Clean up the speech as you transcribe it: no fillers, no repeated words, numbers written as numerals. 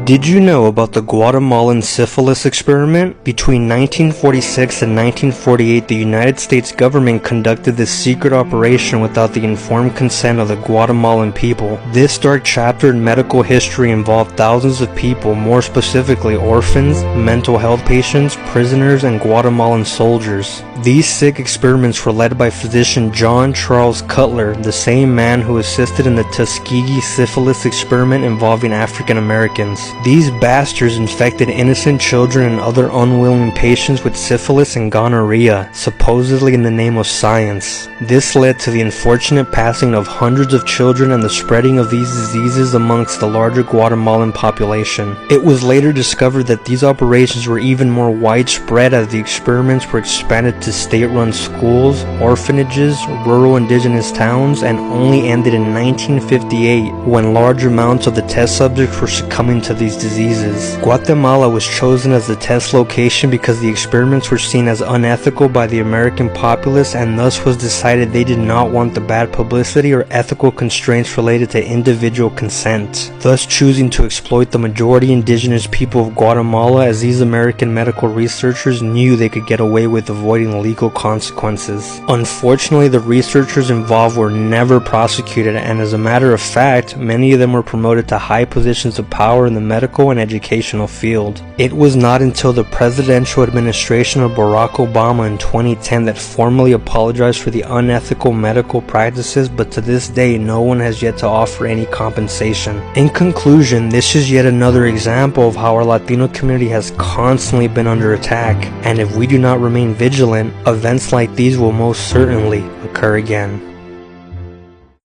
Did you know about the Guatemalan syphilis experiment? Between 1946 and 1948, the United States government conducted this secret operation without the informed consent of the Guatemalan people. This dark chapter in medical history involved thousands of people, more specifically orphans, mental health patients, prisoners, and Guatemalan soldiers. These sick experiments were led by physician John Charles Cutler, the same man who assisted in the Tuskegee syphilis experiment involving African Americans. These bastards infected innocent children and other unwilling patients with syphilis and gonorrhea, supposedly in the name of science. This led to the unfortunate passing of hundreds of children and the spreading of these diseases amongst the larger Guatemalan population. It was later discovered that these operations were even more widespread as the experiments were expanded to state-run schools, orphanages, rural indigenous towns, and only ended in 1958 when large amounts of the test subjects were succumbing to these diseases. Guatemala was chosen as the test location because the experiments were seen as unethical by the American populace, and thus was decided they did not want the bad publicity or ethical constraints related to individual consent, thus choosing to exploit the majority indigenous people of Guatemala, as these American medical researchers knew they could get away with avoiding legal consequences. Unfortunately, the researchers involved were never prosecuted, and as a matter of fact, many of them were promoted to high positions of power in the medical and educational field. It was not until the presidential administration of Barack Obama in 2010 that formally apologized for the unethical medical practices, but to this day no one has yet to offer any compensation. In conclusion, this is yet another example of how our Latino community has constantly been under attack, and if we do not remain vigilant, events like these will most certainly occur again.